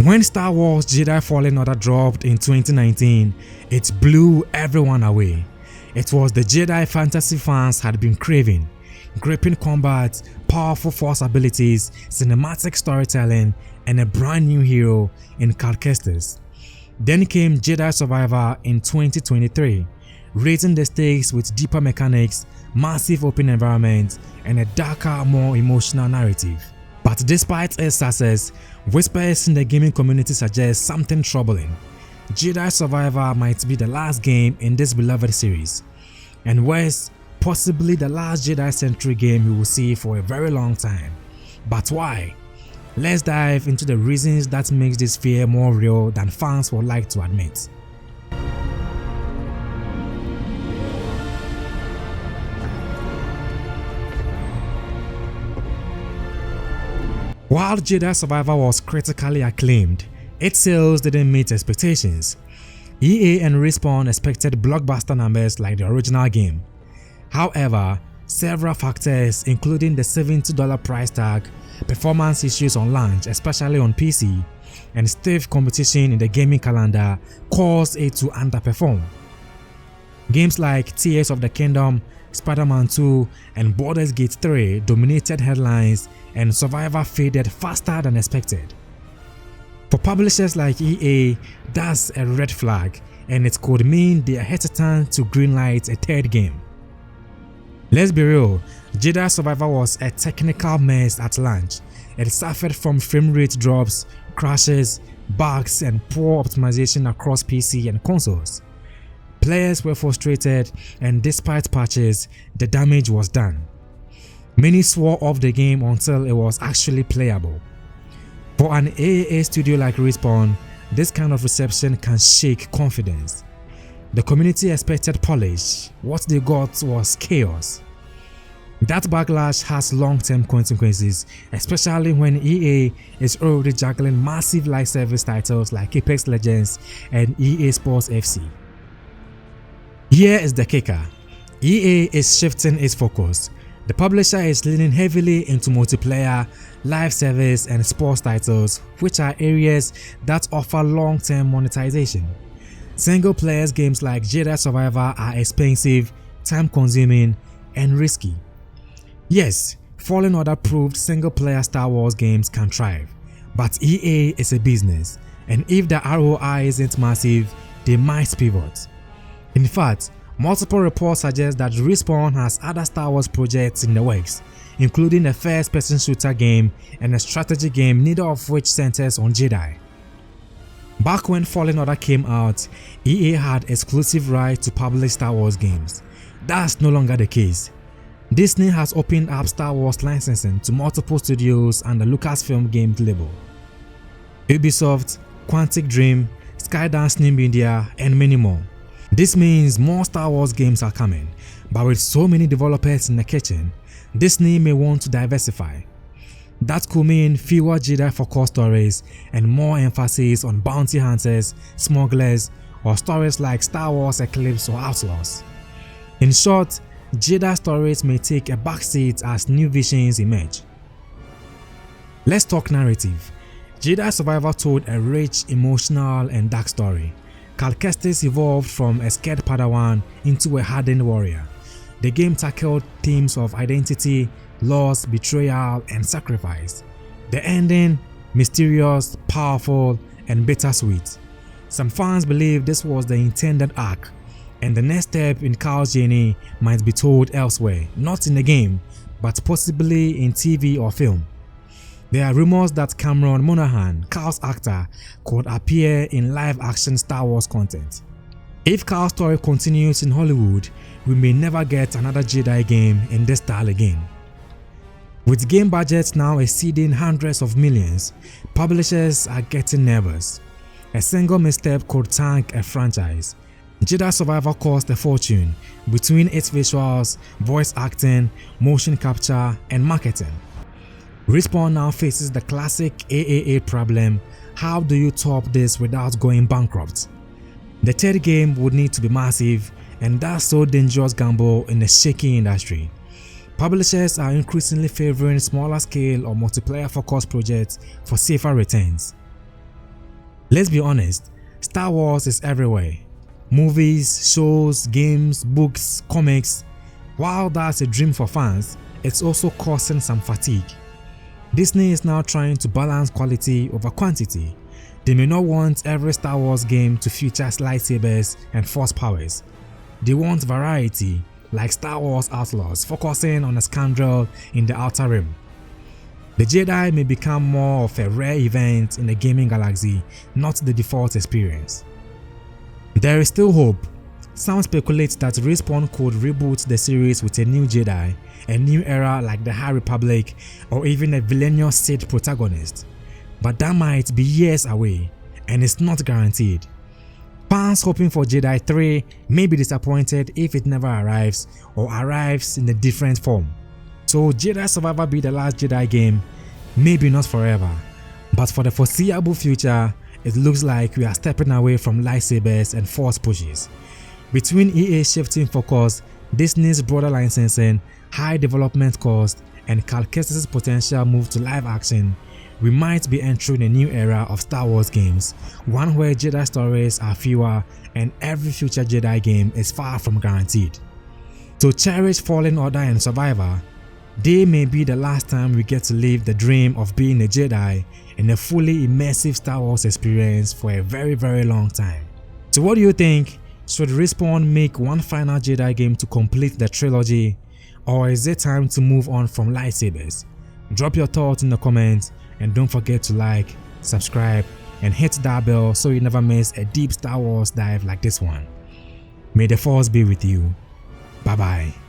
When Star Wars Jedi Fallen Order dropped in 2019, it blew everyone away. It was the Jedi fantasy fans had been craving: gripping combat, powerful force abilities, cinematic storytelling, and a brand new hero in Cal Kestis. Then came Jedi Survivor in 2023, raising the stakes with deeper mechanics, massive open environments, and a darker, more emotional narrative. But despite its success, whispers in the gaming community suggest something troubling. Jedi Survivor might be the last game in this beloved series, and worse, possibly the last Jedi-centric game you will see for a very long time. But why? Let's dive into the reasons that makes this fear more real than fans would like to admit. While Jedi Survivor was critically acclaimed, its sales didn't meet expectations. EA and Respawn expected blockbuster numbers like the original game. However, several factors, including the $70 price tag, performance issues on launch, especially on PC, and stiff competition in the gaming calendar, caused it to underperform. Games like Tears of the Kingdom, Spider-Man 2, and Baldur's Gate 3 dominated headlines, and Survivor faded faster than expected. For publishers like EA, that's a red flag, and it could mean they are hesitant to greenlight a third game. Let's be real, Jedi Survivor was a technical mess at launch. It suffered from frame rate drops, crashes, bugs, and poor optimization across PC and consoles. Players were frustrated, and despite patches, the damage was done. Many swore off the game until it was actually playable. For an AAA studio like Respawn, this kind of reception can shake confidence. The community expected polish. What they got was chaos. That backlash has long-term consequences, especially when EA is already juggling massive live service titles like Apex Legends and EA Sports FC. Here is the kicker: EA is shifting its focus. The publisher is leaning heavily into multiplayer, live service, and sports titles, which are areas that offer long-term monetization. Single-player games like Jedi Survivor are expensive, time-consuming, and risky. Yes, Fallen Order proved single-player Star Wars games can thrive, but EA is a business, and if the ROI isn't massive, they might pivot. In fact, multiple reports suggest that Respawn has other Star Wars projects in the works, including a first-person shooter game and a strategy game, neither of which centers on Jedi. Back when Fallen Order came out, EA had exclusive right to publish Star Wars games. That's no longer the case. Disney has opened up Star Wars licensing to multiple studios under Lucasfilm Games label. Ubisoft, Quantic Dream, Skydance New Media, and many more. This means more Star Wars games are coming, but with so many developers in the kitchen, Disney may want to diversify. That could mean fewer Jedi-focused stories and more emphasis on bounty hunters, smugglers, or stories like Star Wars Eclipse or Outlaws. In short, Jedi stories may take a backseat as new visions emerge. Let's talk narrative. Jedi Survivor told a rich, emotional, and dark story. Cal Kestis evolved from a scared Padawan into a hardened warrior. The game tackled themes of identity, loss, betrayal, and sacrifice. The ending, mysterious, powerful, and bittersweet. Some fans believe this was the intended arc, and the next step in Cal's journey might be told elsewhere, not in the game, but possibly in TV or film. There are rumors that Cameron Monaghan, Cal's actor, could appear in live-action Star Wars content. If Cal's story continues in Hollywood, we may never get another Jedi game in this style again. With game budgets now exceeding hundreds of millions, publishers are getting nervous. A single misstep could tank a franchise. Jedi Survivor cost a fortune between its visuals, voice acting, motion capture, and marketing. Respawn now faces the classic AAA problem: how do you top this without going bankrupt? The third game would need to be massive, and that's so dangerous gamble in a shaky industry. Publishers are increasingly favoring smaller scale or multiplayer focused projects for safer returns. Let's be honest, Star Wars is everywhere. Movies, shows, games, books, comics. While that's a dream for fans, it's also causing some fatigue. Disney is now trying to balance quality over quantity. They may not want every Star Wars game to feature lightsabers and force powers. They want variety, like Star Wars Outlaws, focusing on a scoundrel in the Outer Rim. The Jedi may become more of a rare event in the gaming galaxy, not the default experience. There is still hope. Some speculate that Respawn could reboot the series with a new Jedi, a new era like the High Republic, or even a villainous Sith protagonist. But that might be years away, and it's not guaranteed. Fans hoping for Jedi 3 may be disappointed if it never arrives or arrives in a different form. So Jedi Survivor be the last Jedi game? Maybe not forever, but for the foreseeable future, it looks like we are stepping away from lightsabers and force pushes. Between EA's shifting focus, Disney's broader licensing, high development cost, and Cal Kestis' potential move to live action, we might be entering a new era of Star Wars games, one where Jedi stories are fewer and every future Jedi game is far from guaranteed. To cherish Fallen Order and Survivor, they may be the last time we get to live the dream of being a Jedi in a fully immersive Star Wars experience for a very long time. So what do you think? Should Respawn make one final Jedi game to complete the trilogy, or is it time to move on from lightsabers? Drop your thoughts in the comments and don't forget to like, subscribe, and hit that bell so you never miss a deep Star Wars dive like this one. May the Force be with you. Bye bye.